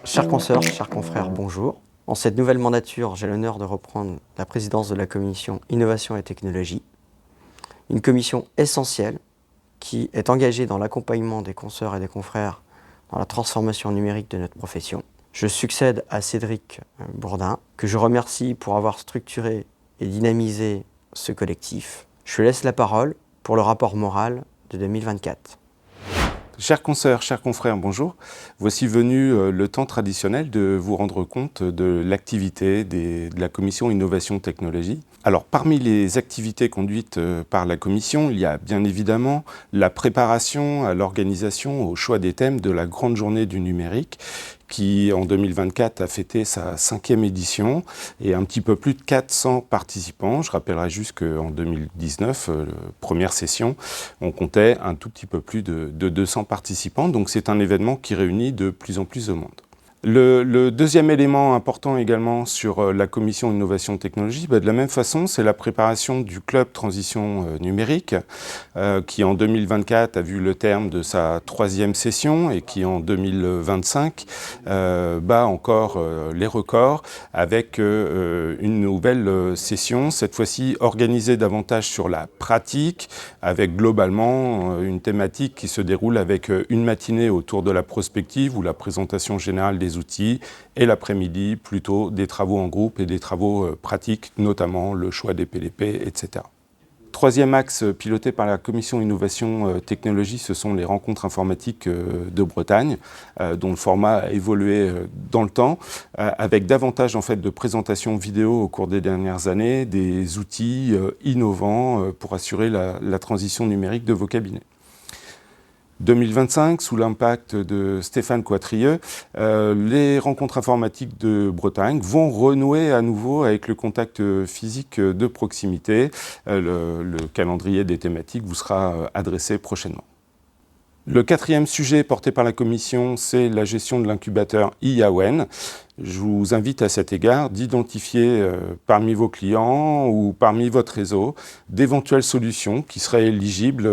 Chers consoeurs, chers confrères, bonjour. En cette nouvelle mandature, j'ai l'honneur de reprendre la présidence de la commission Innovation et Technologie, une commission essentielle qui est engagée dans l'accompagnement des consoeurs et des confrères dans la transformation numérique de notre profession. Je succède à Cédric Bourdin, que je remercie pour avoir structuré et dynamisé ce collectif. Je laisse la parole pour le rapport moral de 2024. Chers consoeurs, chers confrères, bonjour. Voici venu le temps traditionnel de vous rendre compte de l'activité de la commission Innovation Technologie. Alors, parmi les activités conduites par la commission, il y a bien évidemment la préparation à l'organisation, au choix des thèmes de la grande journée du numérique, qui en 2024 a fêté sa 5e édition et un petit peu plus de 400 participants. Je rappellerai juste qu'en 2019, première session, on comptait un tout petit peu plus de 200 participants. Donc c'est un événement qui réunit de plus en plus de monde. Le deuxième élément important également sur la commission Innovation Technologie, de la même façon, c'est la préparation du club transition numérique qui en 2024 a vu le terme de sa 3e session et qui en 2025 bat encore les records avec une nouvelle session, cette fois-ci organisée davantage sur la pratique, avec globalement une thématique qui se déroule avec une matinée autour de la prospective ou la présentation générale des outils et l'après-midi plutôt des travaux en groupe et des travaux pratiques, notamment le choix des PLP, etc. Troisième axe piloté par la commission Innovation Technologie, ce sont les rencontres informatiques de Bretagne, dont le format a évolué dans le temps, avec davantage en fait, de présentations vidéo au cours des dernières années, des outils innovants pour assurer la transition numérique de vos cabinets. 2025, sous l'impact de Stéphane Quatrieux, les rencontres informatiques de Bretagne vont renouer à nouveau avec le contact physique de proximité. Le calendrier des thématiques vous sera adressé prochainement. Le 4e sujet porté par la commission, c'est la gestion de l'incubateur IAWEN. Je vous invite à cet égard d'identifier parmi vos clients ou parmi votre réseau d'éventuelles solutions qui seraient éligibles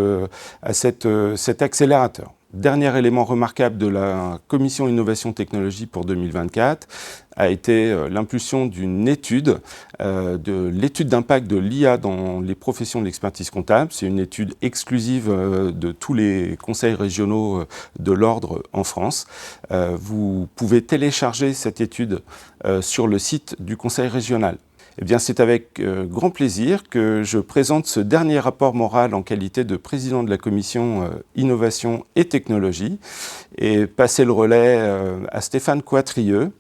à cet accélérateur. Dernier élément remarquable de la commission Innovation Technologie pour 2024 a été l'impulsion d'une étude, de l'étude d'impact de l'IA dans les professions de l'expertise comptable. C'est une étude exclusive de tous les conseils régionaux de l'ordre en France. Vous pouvez télécharger cette étude sur le site du conseil régional. Eh bien, c'est avec grand plaisir que je présente ce dernier rapport moral en qualité de président de la commission Innovation et Technologie et passer le relais à Stéphane Quatrieux.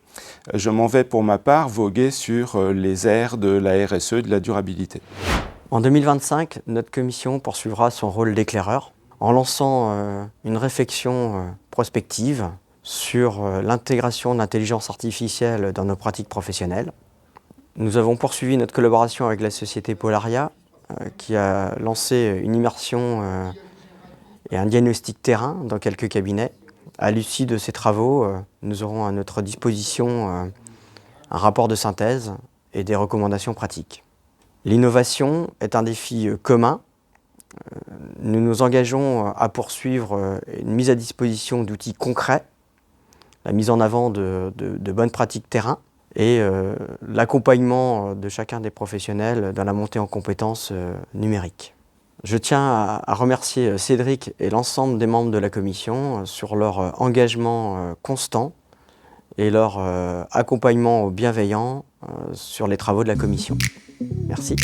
Je m'en vais pour ma part voguer sur les aires de la RSE et de la durabilité. En 2025, notre commission poursuivra son rôle d'éclaireur en lançant une réflexion prospective sur l'intégration de l'intelligence artificielle dans nos pratiques professionnelles. Nous avons poursuivi notre collaboration avec la société Polaria qui a lancé une immersion et un diagnostic terrain dans quelques cabinets. À l'issue de ces travaux, nous aurons à notre disposition un rapport de synthèse et des recommandations pratiques. L'innovation est un défi commun. Nous nous engageons à poursuivre une mise à disposition d'outils concrets, la mise en avant de bonnes pratiques terrain, et l'accompagnement de chacun des professionnels dans la montée en compétences numériques. Je tiens à remercier Cédric et l'ensemble des membres de la commission sur leur engagement constant et leur accompagnement bienveillant sur les travaux de la commission. Merci.